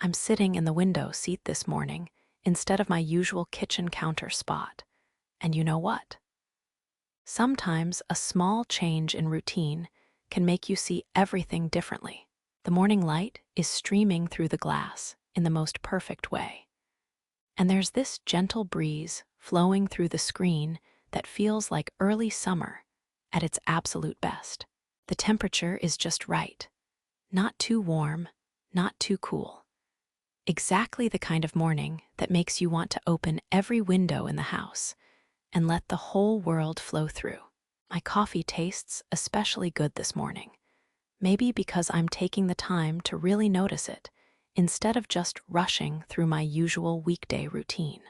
I'm sitting in the window seat this morning instead of my usual kitchen counter spot. And you know what? Sometimes a small change in routine can make you see everything differently. The morning light is streaming through the glass in the most perfect way. And there's this gentle breeze flowing through the screen that feels like early summer at its absolute best. The temperature is just right. Not too warm, not too cool. Exactly the kind of morning that makes you want to open every window in the house and let the whole world flow through. My coffee tastes especially good this morning, maybe because I'm taking the time to really notice it instead of just rushing through my usual weekday routine.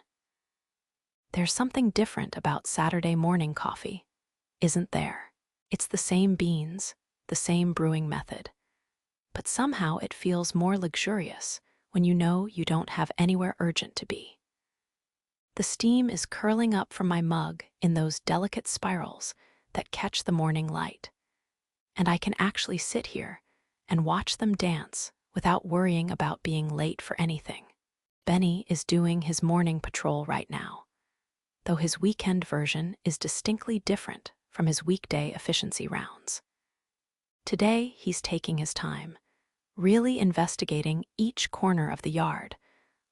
There's something different about Saturday morning coffee, isn't there? It's the same beans, the same brewing method, but somehow it feels more luxurious when you know you don't have anywhere urgent to be. The steam is curling up from my mug in those delicate spirals that catch the morning light, and I can actually sit here and watch them dance without worrying about being late for anything. Benny is doing his morning patrol right now, though his weekend version is distinctly different from his weekday efficiency rounds. Today, he's taking his time, really investigating each corner of the yard,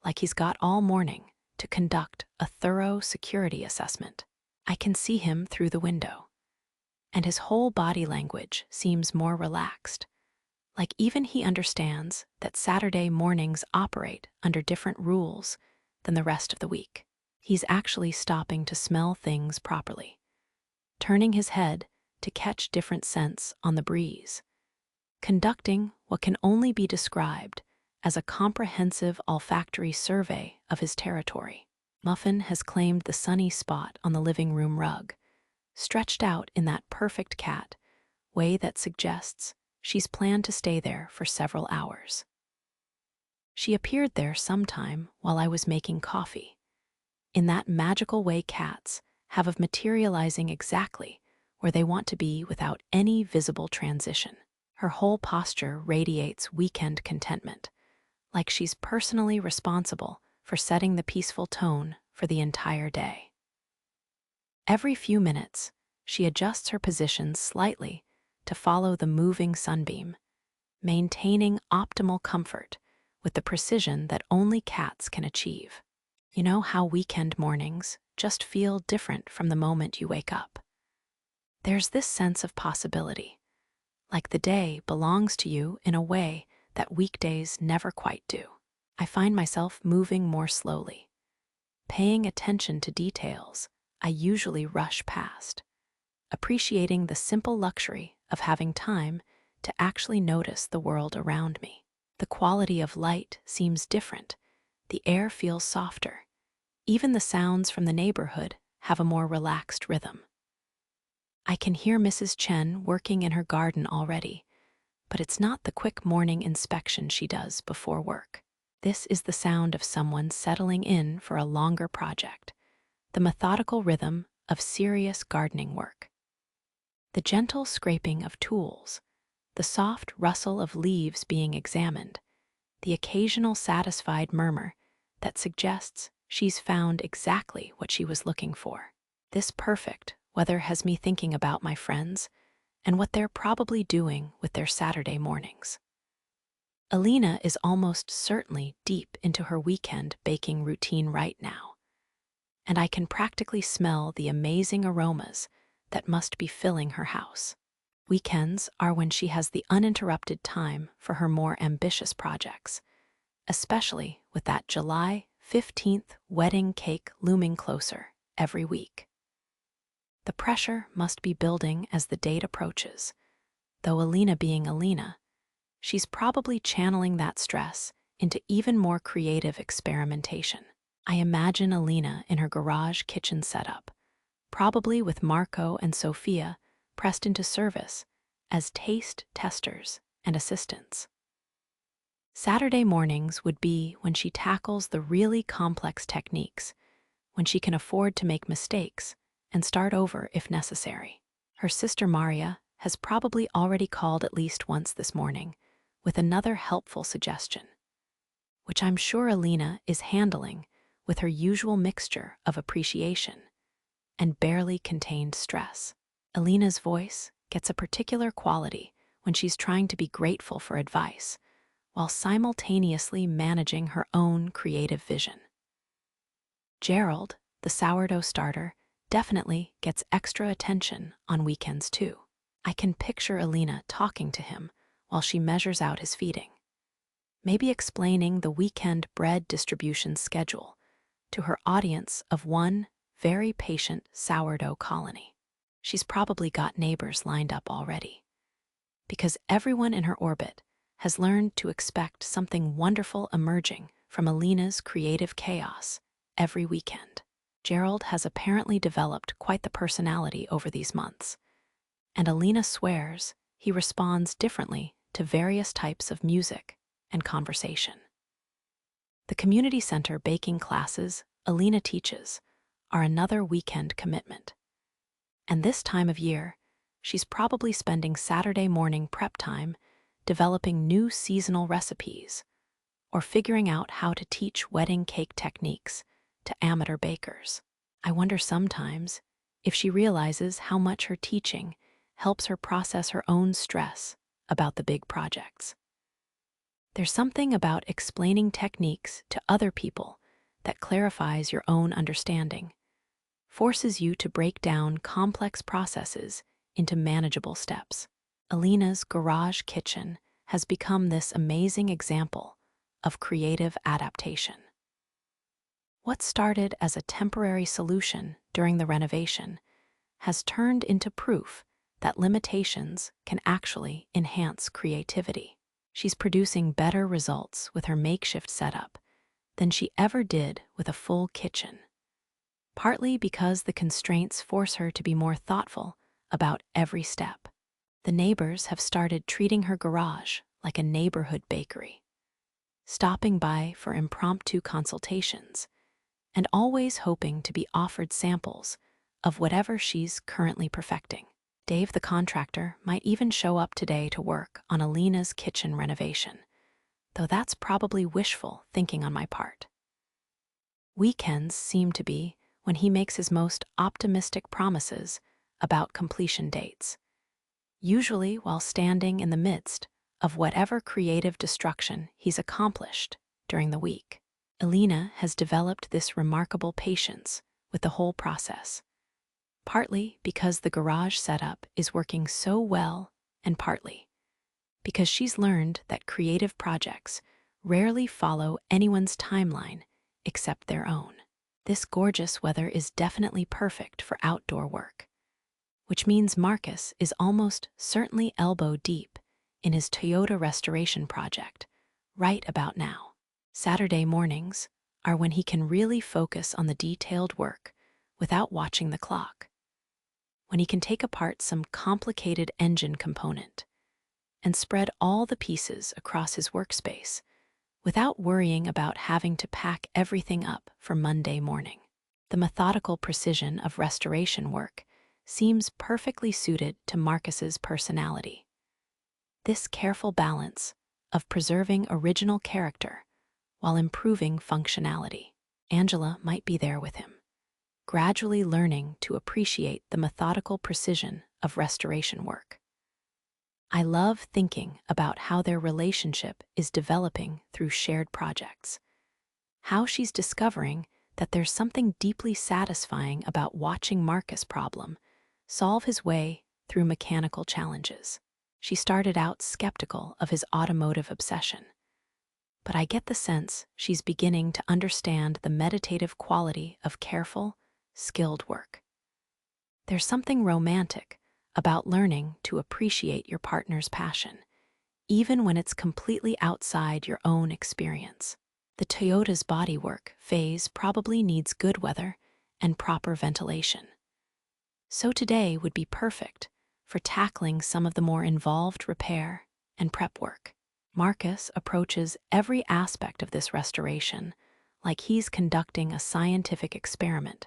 like he's got all morning to conduct a thorough security assessment. I can see him through the window, and his whole body language seems more relaxed, like even he understands that Saturday mornings operate under different rules than the rest of the week. He's actually stopping to smell things properly, turning his head to catch different scents on the breeze, conducting what can only be described as a comprehensive olfactory survey of his territory. Muffin has claimed the sunny spot on the living room rug, stretched out in that perfect cat way that suggests she's planned to stay there for several hours. She appeared there sometime while I was making coffee, in that magical way cats have of materializing exactly where they want to be without any visible transition. Her whole posture radiates weekend contentment, like she's personally responsible for setting the peaceful tone for the entire day. Every few minutes, she adjusts her position slightly to follow the moving sunbeam, maintaining optimal comfort with the precision that only cats can achieve. You know how weekend mornings just feel different from the moment you wake up. There's this sense of possibility, like the day belongs to you in a way that weekdays never quite do. I find myself moving more slowly, paying attention to details I usually rush past, appreciating the simple luxury of having time to actually notice the world around me. The quality of light seems different, the air feels softer, even the sounds from the neighborhood have a more relaxed rhythm. I can hear Mrs. Chen working in her garden already, but it's not the quick morning inspection she does before work. This is the sound of someone settling in for a longer project, the methodical rhythm of serious gardening work. The gentle scraping of tools, the soft rustle of leaves being examined, the occasional satisfied murmur that suggests she's found exactly what she was looking for. This perfect weather has me thinking about my friends and what they're probably doing with their Saturday mornings. Elena is almost certainly deep into her weekend baking routine right now, and I can practically smell the amazing aromas that must be filling her house. Weekends are when she has the uninterrupted time for her more ambitious projects, especially with that July 15th wedding cake looming closer every week. The pressure must be building as the date approaches, though Elena being Elena, she's probably channeling that stress into even more creative experimentation. I imagine Elena in her garage kitchen setup, probably with Marco and Sophia pressed into service as taste testers and assistants. Saturday mornings would be when she tackles the really complex techniques, when she can afford to make mistakes and start over if necessary. Her sister Maria has probably already called at least once this morning with another helpful suggestion, which I'm sure Elena is handling with her usual mixture of appreciation and barely contained stress. Elena's voice gets a particular quality when she's trying to be grateful for advice, while simultaneously managing her own creative vision. Gerald, the sourdough starter, definitely gets extra attention on weekends too. I can picture Elena talking to him while she measures out his feeding, maybe explaining the weekend bread distribution schedule to her audience of one very patient sourdough colony. She's probably got neighbors lined up already, because everyone in her orbit has learned to expect something wonderful emerging from Elena's creative chaos every weekend. Gerald has apparently developed quite the personality over these months, and Elena swears he responds differently to various types of music and conversation. The community center baking classes Elena teaches are another weekend commitment. And this time of year, she's probably spending Saturday morning prep time developing new seasonal recipes or figuring out how to teach wedding cake techniques to amateur bakers. I wonder sometimes if she realizes how much her teaching helps her process her own stress about the big projects. There's something about explaining techniques to other people that clarifies your own understanding, forces you to break down complex processes into manageable steps. Elena's garage kitchen has become this amazing example of creative adaptation. What started as a temporary solution during the renovation has turned into proof that limitations can actually enhance creativity. She's producing better results with her makeshift setup than she ever did with a full kitchen, partly because the constraints force her to be more thoughtful about every step. The neighbors have started treating her garage like a neighborhood bakery, stopping by for impromptu consultations and always hoping to be offered samples of whatever she's currently perfecting. Dave, the contractor, might even show up today to work on Elena's kitchen renovation, though that's probably wishful thinking on my part. Weekends seem to be when he makes his most optimistic promises about completion dates, usually while standing in the midst of whatever creative destruction he's accomplished during the week. Elena has developed this remarkable patience with the whole process, partly because the garage setup is working so well and partly because she's learned that creative projects rarely follow anyone's timeline except their own. This gorgeous weather is definitely perfect for outdoor work, which means Marcus is almost certainly elbow deep in his Toyota restoration project right about now. Saturday mornings are when he can really focus on the detailed work without watching the clock, when he can take apart some complicated engine component and spread all the pieces across his workspace without worrying about having to pack everything up for Monday morning. The methodical precision of restoration work seems perfectly suited to Marcus's personality. This careful balance of preserving original character while improving functionality. Angela might be there with him, gradually learning to appreciate the methodical precision of restoration work. I love thinking about how their relationship is developing through shared projects, how she's discovering that there's something deeply satisfying about watching Marcus' problem solve his way through mechanical challenges. She started out skeptical of his automotive obsession, but I get the sense she's beginning to understand the meditative quality of careful, skilled work. There's something romantic about learning to appreciate your partner's passion, even when it's completely outside your own experience. The Toyota's bodywork phase probably needs good weather and proper ventilation, so today would be perfect for tackling some of the more involved repair and prep work. Marcus approaches every aspect of this restoration like he's conducting a scientific experiment,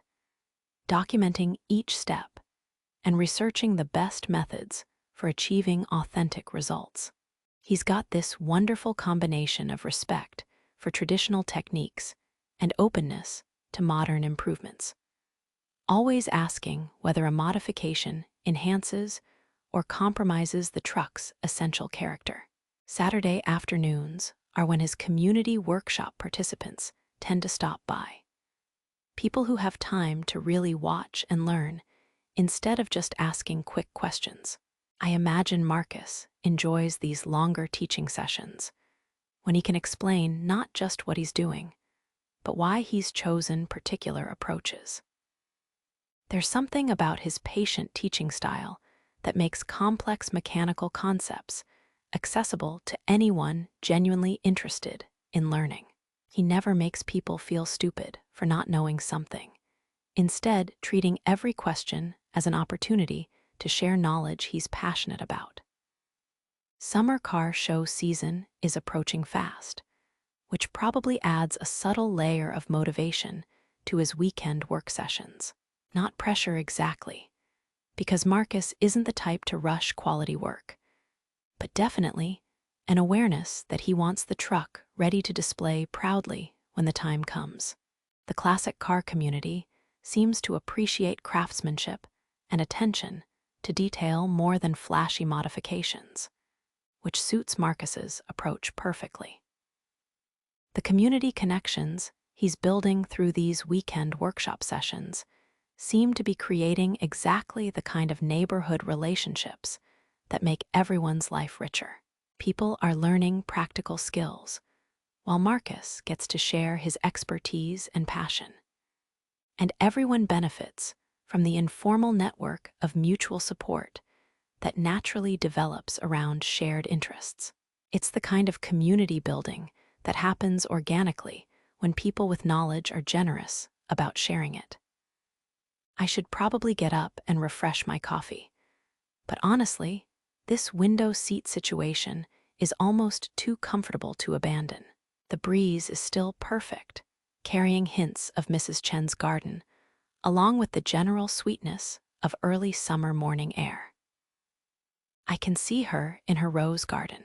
documenting each step and researching the best methods for achieving authentic results. He's got this wonderful combination of respect for traditional techniques and openness to modern improvements, always asking whether a modification enhances or compromises the truck's essential character. Saturday afternoons are when his community workshop participants tend to stop by. People who have time to really watch and learn instead of just asking quick questions. I imagine Marcus enjoys these longer teaching sessions when he can explain not just what he's doing, but why he's chosen particular approaches. There's something about his patient teaching style that makes complex mechanical concepts accessible to anyone genuinely interested in learning. He never makes people feel stupid for not knowing something, instead treating every question as an opportunity to share knowledge he's passionate about. Summer car show season is approaching fast, which probably adds a subtle layer of motivation to his weekend work sessions. Not pressure exactly, because Marcus isn't the type to rush quality work, but definitely an awareness that he wants the truck ready to display proudly when the time comes. The classic car community seems to appreciate craftsmanship and attention to detail more than flashy modifications, which suits Marcus's approach perfectly. The community connections he's building through these weekend workshop sessions seem to be creating exactly the kind of neighborhood relationships that make everyone's life richer. People are learning practical skills, while Marcus gets to share his expertise and passion. And everyone benefits from the informal network of mutual support that naturally develops around shared interests. It's the kind of community building that happens organically when people with knowledge are generous about sharing it. I should probably get up and refresh my coffee, but honestly, this window seat situation is almost too comfortable to abandon. The breeze is still perfect, carrying hints of Mrs. Chen's garden, along with the general sweetness of early summer morning air. I can see her in her rose garden,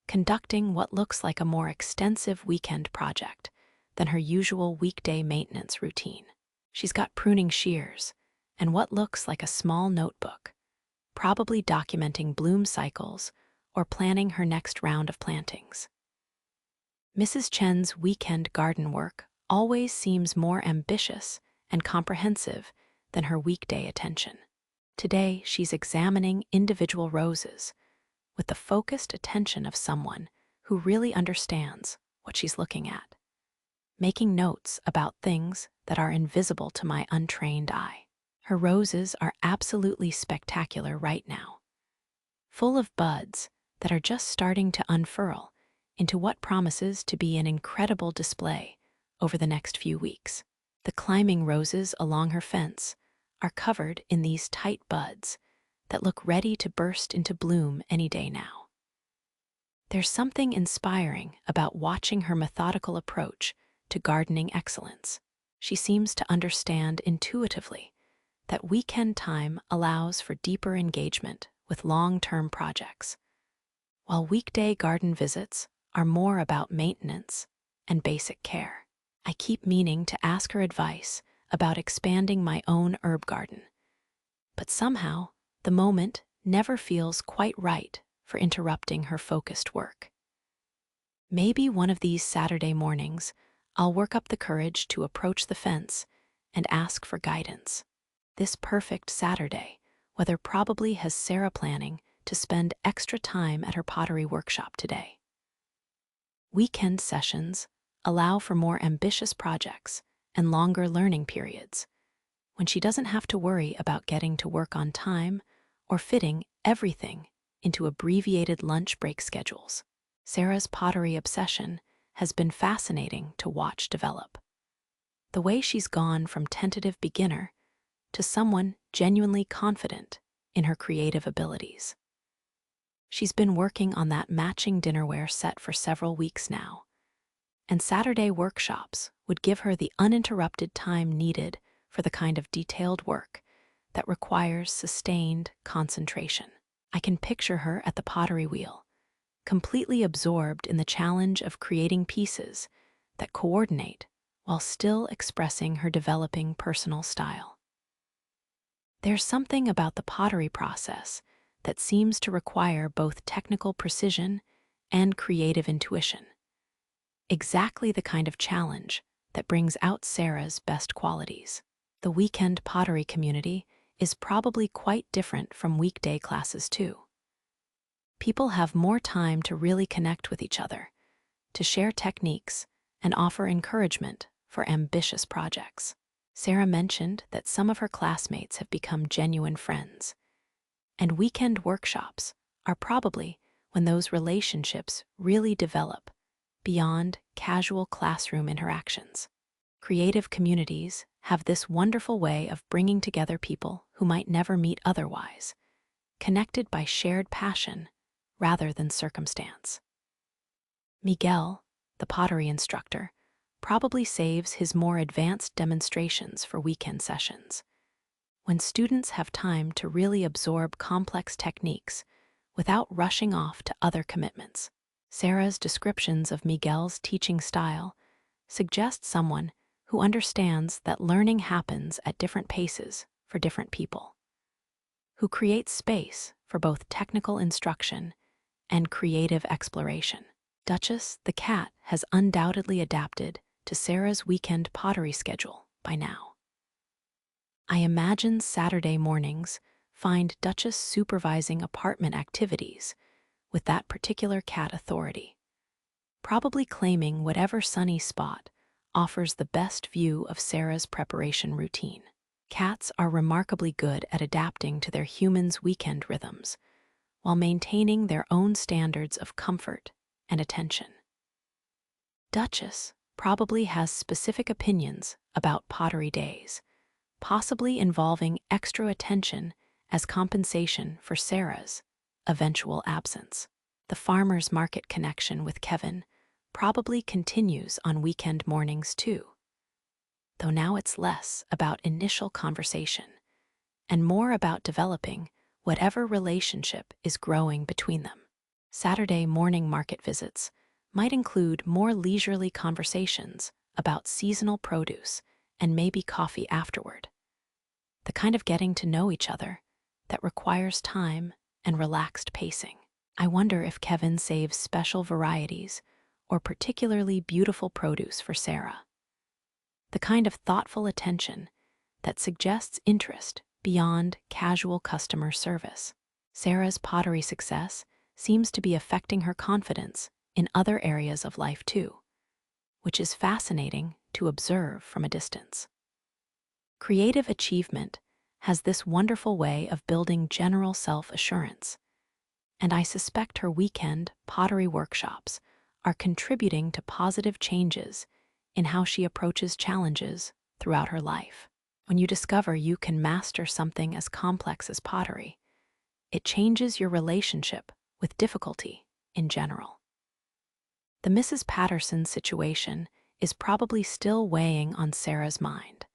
conducting what looks like a more extensive weekend project than her usual weekday maintenance routine. She's got pruning shears and what looks like a small notebook, probably documenting bloom cycles or planning her next round of plantings. Mrs. Chen's weekend garden work always seems more ambitious and comprehensive than her weekday attention. Today, she's examining individual roses with the focused attention of someone who really understands what she's looking at, making notes about things that are invisible to my untrained eye. Her roses are absolutely spectacular right now, full of buds that are just starting to unfurl into what promises to be an incredible display over the next few weeks. The climbing roses along her fence are covered in these tight buds that look ready to burst into bloom any day now. There's something inspiring about watching her methodical approach to gardening excellence. She seems to understand intuitively that weekend time allows for deeper engagement with long-term projects, while weekday garden visits are more about maintenance and basic care. I keep meaning to ask her advice about expanding my own herb garden, but somehow the moment never feels quite right for interrupting her focused work. Maybe one of these Saturday mornings, I'll work up the courage to approach the fence and ask for guidance. This perfect Saturday weather probably has Sarah planning to spend extra time at her pottery workshop today. Weekend sessions allow for more ambitious projects and longer learning periods, when she doesn't have to worry about getting to work on time or fitting everything into abbreviated lunch break schedules. Sarah's pottery obsession has been fascinating to watch develop. The way she's gone from tentative beginner to someone genuinely confident in her creative abilities. She's been working on that matching dinnerware set for several weeks now, and Saturday workshops would give her the uninterrupted time needed for the kind of detailed work that requires sustained concentration. I can picture her at the pottery wheel, completely absorbed in the challenge of creating pieces that coordinate while still expressing her developing personal style. There's something about the pottery process that seems to require both technical precision and creative intuition, exactly the kind of challenge that brings out Sarah's best qualities. The weekend pottery community is probably quite different from weekday classes too. People have more time to really connect with each other, to share techniques, and offer encouragement for ambitious projects. Sarah mentioned that some of her classmates have become genuine friends, and weekend workshops are probably when those relationships really develop beyond casual classroom interactions. Creative communities have this wonderful way of bringing together people who might never meet otherwise, connected by shared passion rather than circumstance. Miguel, the pottery instructor, probably saves his more advanced demonstrations for weekend sessions, when students have time to really absorb complex techniques without rushing off to other commitments. Sarah's descriptions of Miguel's teaching style suggest someone who understands that learning happens at different paces for different people, who creates space for both technical instruction and creative exploration. Duchess, the cat, has undoubtedly adapted to Sarah's weekend pottery schedule by now. I imagine Saturday mornings find Duchess supervising apartment activities with that particular cat authority, probably claiming whatever sunny spot offers the best view of Sarah's preparation routine. Cats are remarkably good at adapting to their humans' weekend rhythms while maintaining their own standards of comfort and attention. Duchess probably has specific opinions about pottery days, possibly involving extra attention as compensation for Sarah's eventual absence. The farmer's market connection with Kevin probably continues on weekend mornings too, though now it's less about initial conversation and more about developing whatever relationship is growing between them. Saturday morning market visits might include more leisurely conversations about seasonal produce and maybe coffee afterward, the kind of getting to know each other that requires time and relaxed pacing. I wonder if Kevin saves special varieties or particularly beautiful produce for Sarah, the kind of thoughtful attention that suggests interest beyond casual customer service. Sarah's pottery success seems to be affecting her confidence in other areas of life too, which is fascinating to observe from a distance. Creative achievement has this wonderful way of building general self-assurance, and I suspect her weekend pottery workshops are contributing to positive changes in how she approaches challenges throughout her life. When you discover you can master something as complex as pottery, it changes your relationship with difficulty in general. The Mrs. Patterson situation is probably still weighing on Sarah's mind,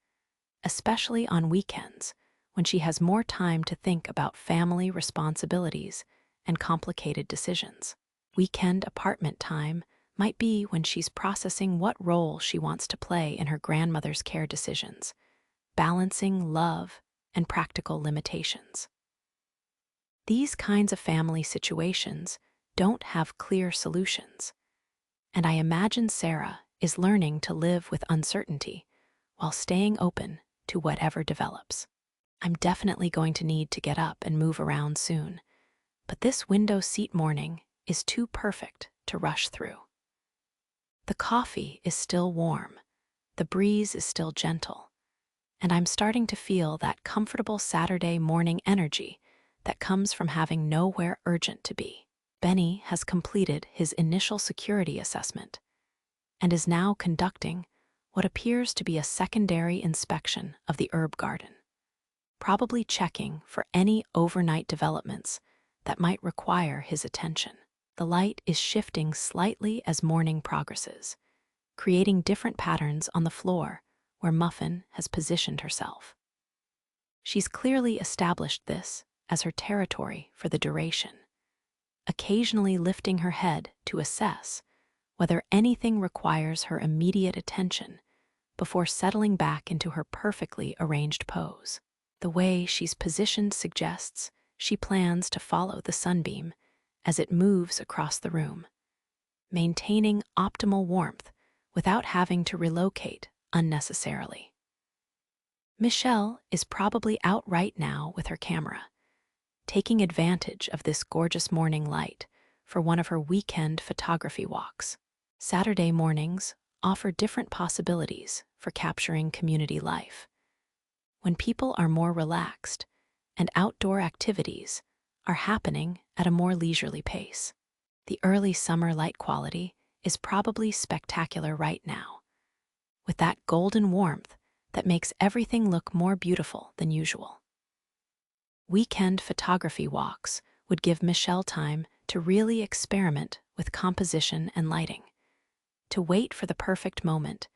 especially on weekends when she has more time to think about family responsibilities and complicated decisions. Weekend apartment time might be when she's processing what role she wants to play in her grandmother's care decisions, balancing love and practical limitations. These kinds of family situations don't have clear solutions, and I imagine Sarah is learning to live with uncertainty while staying open to whatever develops. I'm definitely going to need to get up and move around soon, but this window seat morning is too perfect to rush through. The coffee is still warm, the breeze is still gentle, and I'm starting to feel that comfortable Saturday morning energy that comes from having nowhere urgent to be. Benny has completed his initial security assessment and is now conducting what appears to be a secondary inspection of the herb garden, probably checking for any overnight developments that might require his attention. The light is shifting slightly as morning progresses, creating different patterns on the floor where Muffin has positioned herself. She's clearly established this as her territory for the duration, occasionally lifting her head to assess whether anything requires her immediate attention before settling back into her perfectly arranged pose. The way she's positioned suggests she plans to follow the sunbeam as it moves across the room, maintaining optimal warmth without having to relocate unnecessarily. Michelle is probably out right now with her camera, taking advantage of this gorgeous morning light for one of her weekend photography walks. Saturday mornings offer different possibilities for capturing community life. When people are more relaxed and outdoor activities are happening at a more leisurely pace. The early summer light quality is probably spectacular right now, with that golden warmth that makes everything look more beautiful than usual. Weekend photography walks would give Michelle time to really experiment with composition and lighting, to wait for the perfect moment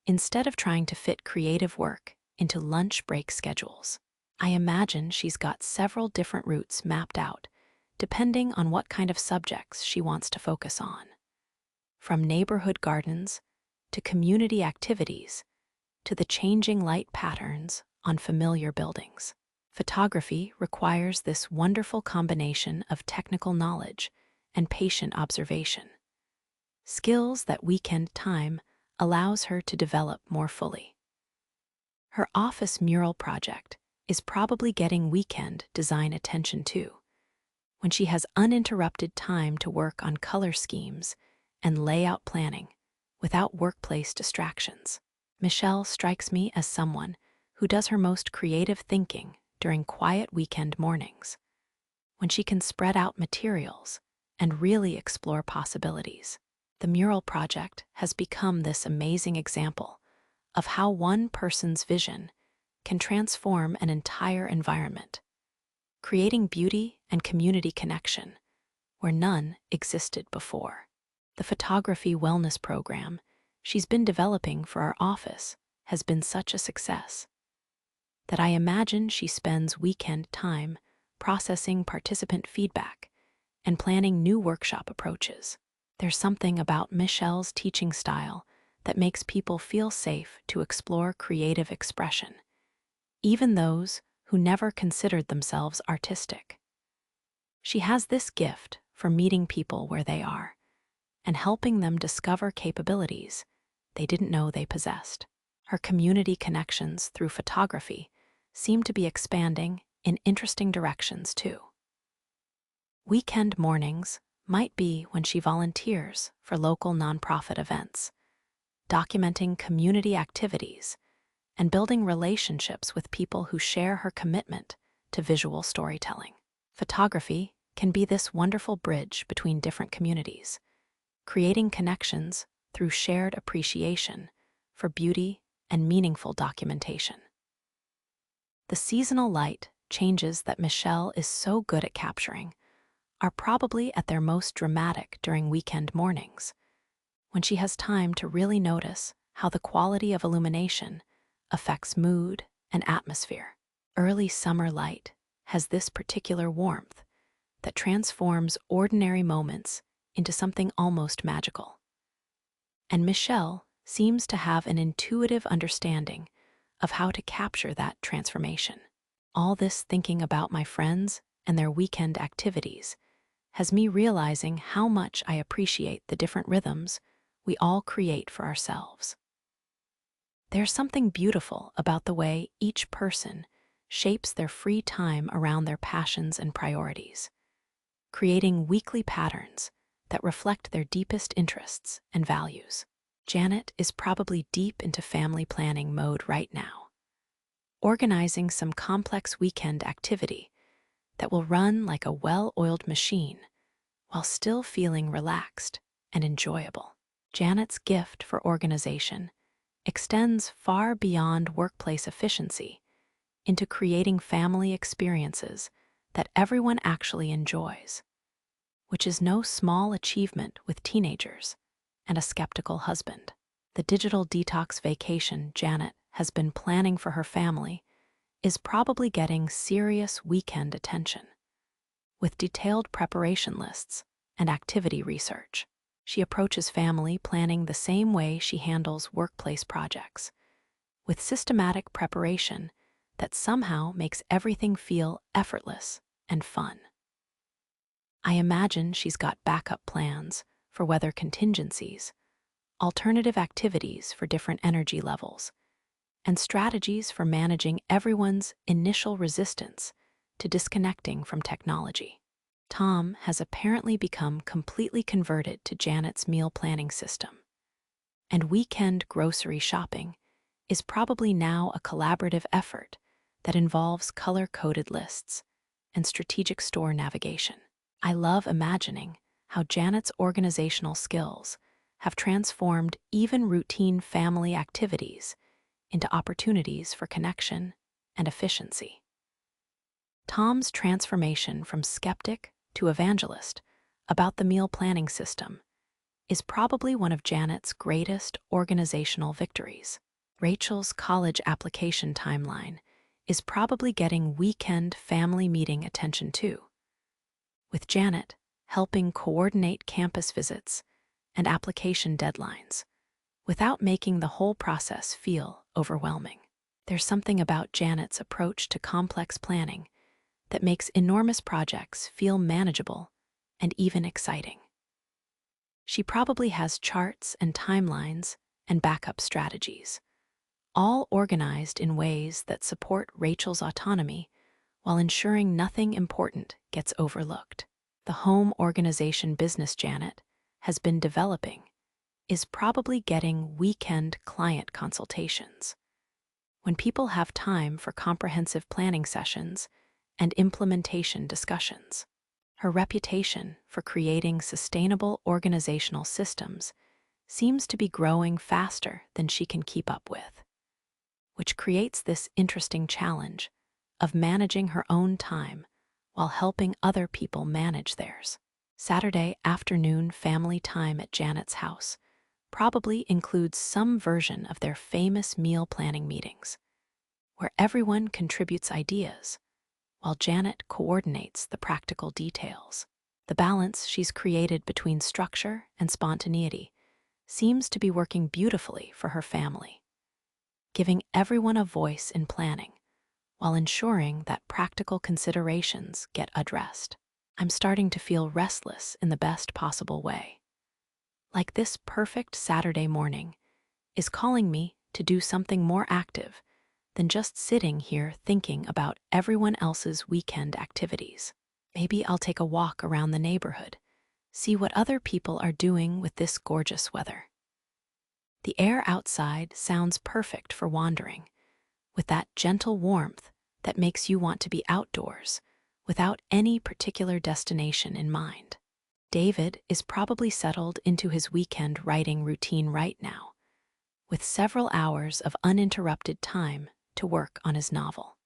instead of trying to fit creative work into lunch break schedules. I imagine she's got several different routes mapped out, depending on what kind of subjects she wants to focus on. From neighborhood gardens to community activities to the changing light patterns on familiar buildings. Photography requires this wonderful combination of technical knowledge and patient observation, skills that weekend time allows her to develop more fully. Her office mural project is probably getting weekend design attention too, when she has uninterrupted time to work on color schemes and layout planning without workplace distractions. Michelle strikes me as someone who does her most creative thinking during quiet weekend mornings, when she can spread out materials and really explore possibilities. The mural project has become this amazing example of how one person's vision can transform an entire environment, creating beauty and community connection where none existed before. The photography wellness program she's been developing for our office has been such a success that I imagine she spends weekend time processing participant feedback and planning new workshop approaches. There's something about Michelle's teaching style that makes people feel safe to explore creative expression, even those who never considered themselves artistic. She has this gift for meeting people where they are and helping them discover capabilities they didn't know they possessed. Her community connections through photography seem to be expanding in interesting directions too. Weekend mornings might be when she volunteers for local nonprofit events, documenting community activities and building relationships with people who share her commitment to visual storytelling. Photography can be this wonderful bridge between different communities, creating connections through shared appreciation for beauty and meaningful documentation. The seasonal light changes that Michelle is so good at capturing are probably at their most dramatic during weekend mornings, when she has time to really notice how the quality of illumination affects mood and atmosphere. Early summer light has this particular warmth that transforms ordinary moments into something almost magical. And Michelle seems to have an intuitive understanding of how to capture that transformation. All this thinking about my friends and their weekend activities has me realizing how much I appreciate the different rhythms we all create for ourselves. There's something beautiful about the way each person shapes their free time around their passions and priorities, creating weekly patterns that reflect their deepest interests and values. Janet is probably deep into family planning mode right now, organizing some complex weekend activity that will run like a well-oiled machine while still feeling relaxed and enjoyable. Janet's gift for organization extends far beyond workplace efficiency into creating family experiences that everyone actually enjoys, which is no small achievement with teenagers and a skeptical husband. The digital detox vacation Janet has been planning for her family is probably getting serious weekend attention, with detailed preparation lists and activity research. She approaches family planning the same way she handles workplace projects, with systematic preparation that somehow makes everything feel effortless and fun. I imagine she's got backup plans for weather contingencies, alternative activities for different energy levels, and strategies for managing everyone's initial resistance to disconnecting from technology. Tom has apparently become completely converted to Janet's meal planning system, and weekend grocery shopping is probably now a collaborative effort that involves color-coded lists and strategic store navigation. I love imagining how Janet's organizational skills have transformed even routine family activities into opportunities for connection and efficiency. Tom's transformation from skeptic to evangelist about the meal planning system is probably one of Janet's greatest organizational victories. Rachel's college application timeline is probably getting weekend family meeting attention too, with Janet helping coordinate campus visits and application deadlines without making the whole process feel overwhelming. There's something about Janet's approach to complex planning that makes enormous projects feel manageable and even exciting. She probably has charts and timelines and backup strategies, all organized in ways that support Rachel's autonomy while ensuring nothing important gets overlooked. The home organization business Janet has been developing is probably getting weekend client consultations. When people have time for comprehensive planning sessions and implementation discussions. Her reputation for creating sustainable organizational systems seems to be growing faster than she can keep up with, which creates this interesting challenge of managing her own time while helping other people manage theirs. Saturday afternoon family time at Janet's house probably includes some version of their famous meal planning meetings, where everyone contributes ideas while Janet coordinates the practical details. The balance she's created between structure and spontaneity seems to be working beautifully for her family, giving everyone a voice in planning while ensuring that practical considerations get addressed. I'm starting to feel restless in the best possible way. Like this perfect Saturday morning is calling me to do something more active than just sitting here thinking about everyone else's weekend activities. Maybe I'll take a walk around the neighborhood, see what other people are doing with this gorgeous weather. The air outside sounds perfect for wandering, with that gentle warmth that makes you want to be outdoors without any particular destination in mind. David is probably settled into his weekend writing routine right now, with several hours of uninterrupted time to work on his novel.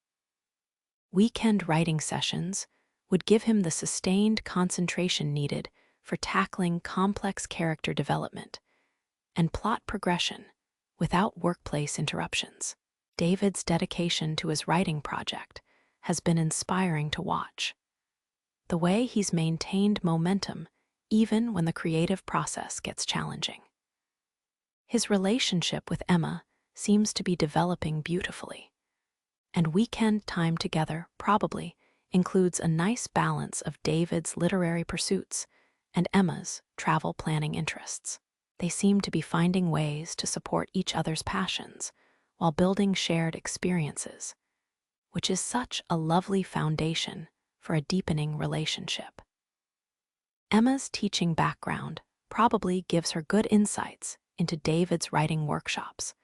Weekend writing sessions would give him the sustained concentration needed for tackling complex character development and plot progression without workplace interruptions. David's dedication to his writing project has been inspiring to watch. The way he's maintained momentum even when the creative process gets challenging. His relationship with Emma seems to be developing beautifully, and weekend time together probably includes a nice balance of David's literary pursuits and Emma's travel planning interests. They seem to be finding ways to support each other's passions while building shared experiences, which is such a lovely foundation for a deepening relationship. Emma's teaching background probably gives her good insights into David's writing workshops,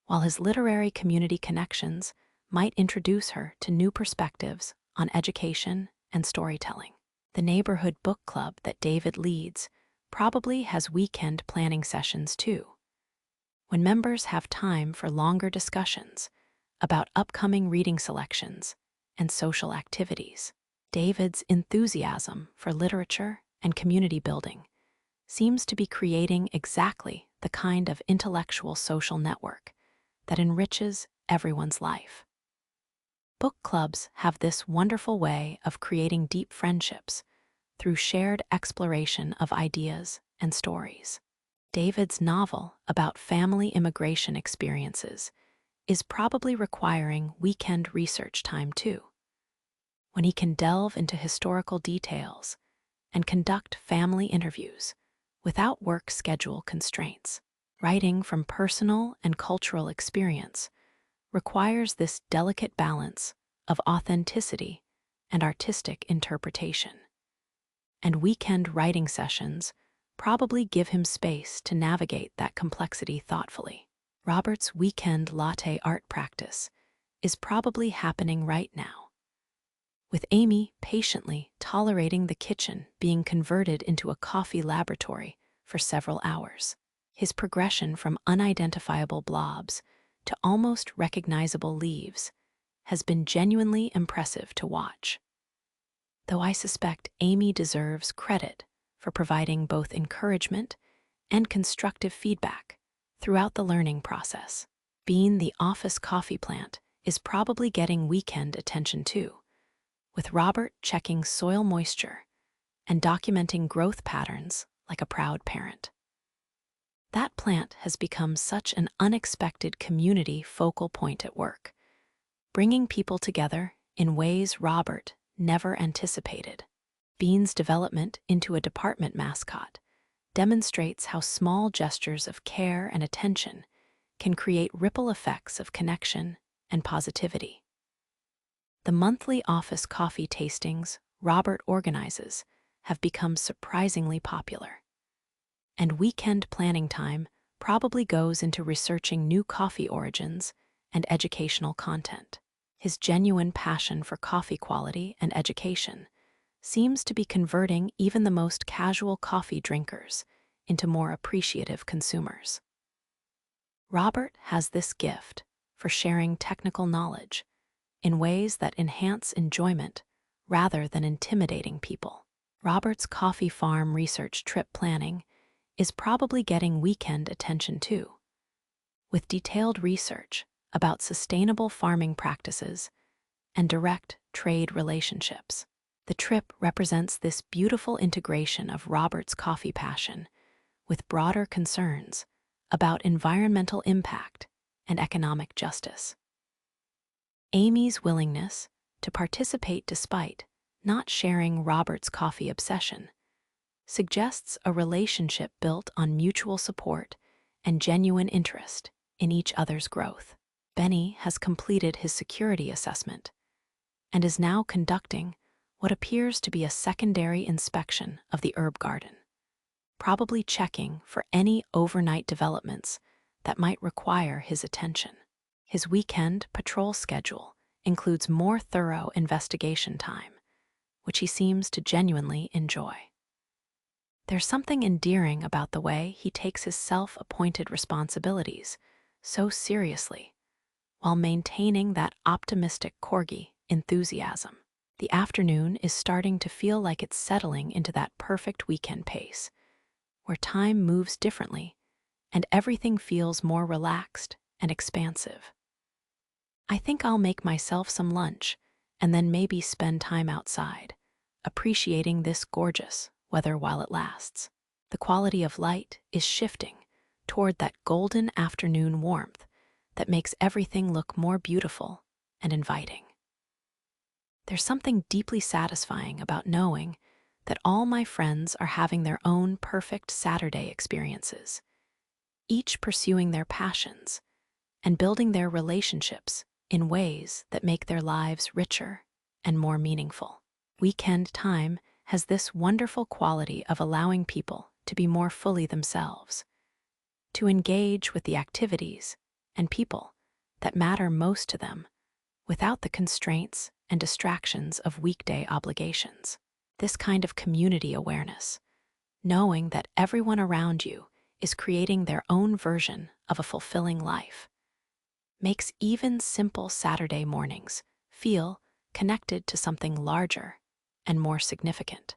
while his literary community connections might introduce her to new perspectives on education and storytelling. The neighborhood book club that David leads probably has weekend planning sessions too, when members have time for longer discussions about upcoming reading selections and social activities. David's enthusiasm for literature and community building seems to be creating exactly the kind of intellectual social network that enriches everyone's life. Book clubs have this wonderful way of creating deep friendships through shared exploration of ideas and stories. David's novel about family immigration experiences is probably requiring weekend research time too, when he can delve into historical details and conduct family interviews without work schedule constraints. Writing from personal and cultural experience requires this delicate balance of authenticity and artistic interpretation. And weekend writing sessions probably give him space to navigate that complexity thoughtfully. Robert's weekend latte art practice is probably happening right now, with Amy patiently tolerating the kitchen being converted into a coffee laboratory for several hours. His progression from unidentifiable blobs to almost recognizable leaves has been genuinely impressive to watch. Though I suspect Amy deserves credit for providing both encouragement and constructive feedback throughout the learning process. Bean, the office coffee plant, is probably getting weekend attention too, with Robert checking soil moisture and documenting growth patterns like a proud parent. That plant has become such an unexpected community focal point at work, bringing people together in ways Robert never anticipated. Bean's development into a department mascot demonstrates how small gestures of care and attention can create ripple effects of connection and positivity. The monthly office coffee tastings Robert organizes have become surprisingly popular, and weekend planning time probably goes into researching new coffee origins and educational content. His genuine passion for coffee quality and education seems to be converting even the most casual coffee drinkers into more appreciative consumers. Robert has this gift for sharing technical knowledge in ways that enhance enjoyment rather than intimidating people. Robert's coffee farm research trip planning is probably getting weekend attention too, with detailed research about sustainable farming practices and direct trade relationships. The trip represents this beautiful integration of Robert's coffee passion with broader concerns about environmental impact and economic justice. Amy's willingness to participate despite not sharing Robert's coffee obsession suggests a relationship built on mutual support and genuine interest in each other's growth. Benny has completed his security assessment and is now conducting what appears to be a secondary inspection of the herb garden, probably checking for any overnight developments that might require his attention. His weekend patrol schedule includes more thorough investigation time, which he seems to genuinely enjoy. There's something endearing about the way he takes his self-appointed responsibilities so seriously, while maintaining that optimistic corgi enthusiasm. The afternoon is starting to feel like it's settling into that perfect weekend pace, where time moves differently and everything feels more relaxed and expansive. I think I'll make myself some lunch and then maybe spend time outside, appreciating this gorgeous weather while it lasts. The quality of light is shifting toward that golden afternoon warmth that makes everything look more beautiful and inviting. There's something deeply satisfying about knowing that all my friends are having their own perfect Saturday experiences, each pursuing their passions and building their relationships in ways that make their lives richer and more meaningful. Weekend time has this wonderful quality of allowing people to be more fully themselves, to engage with the activities and people that matter most to them without the constraints and distractions of weekday obligations. This kind of community awareness, knowing that everyone around you is creating their own version of a fulfilling life, makes even simple Saturday mornings feel connected to something larger and more significant.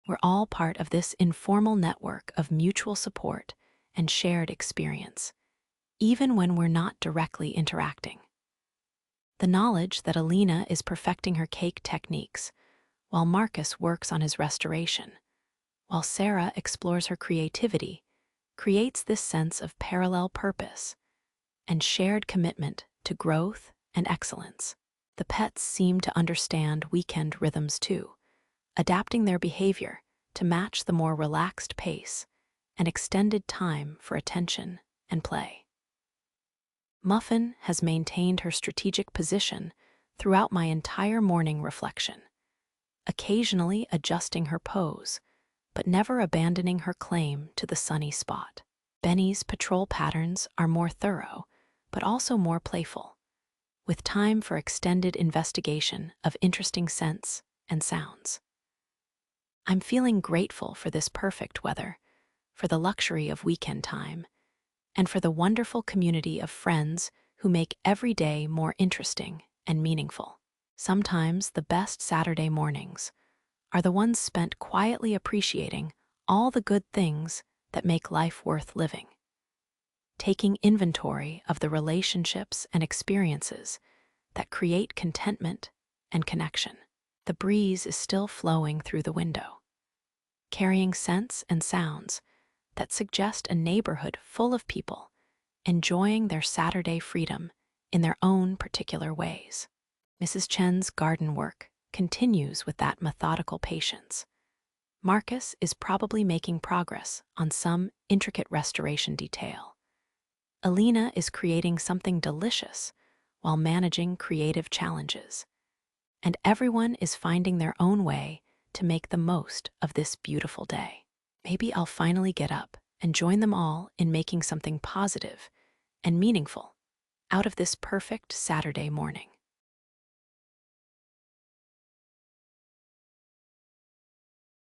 We're all part of this informal network of mutual support and shared experience, even when we're not directly interacting. The knowledge that Elena is perfecting her cake techniques while Marcus works on his restoration, while Sarah explores her creativity, creates this sense of parallel purpose and shared commitment to growth and excellence. The pets seem to understand weekend rhythms too, adapting their behavior to match the more relaxed pace and extended time for attention and play. Muffin has maintained her strategic position throughout my entire morning reflection, occasionally adjusting her pose, but never abandoning her claim to the sunny spot. Benny's patrol patterns are more thorough, but also more playful, with time for extended investigation of interesting scents and sounds. I'm feeling grateful for this perfect weather, for the luxury of weekend time, and for the wonderful community of friends who make every day more interesting and meaningful. Sometimes the best Saturday mornings are the ones spent quietly appreciating all the good things that make life worth living, taking inventory of the relationships and experiences that create contentment and connection. The breeze is still flowing through the window, carrying scents and sounds that suggest a neighborhood full of people enjoying their Saturday freedom in their own particular ways. Mrs. Chen's garden work continues with that methodical patience. Marcus is probably making progress on some intricate restoration detail. Elena is creating something delicious while managing creative challenges. And everyone is finding their own way to make the most of this beautiful day. Maybe I'll finally get up and join them all in making something positive and meaningful out of this perfect Saturday morning.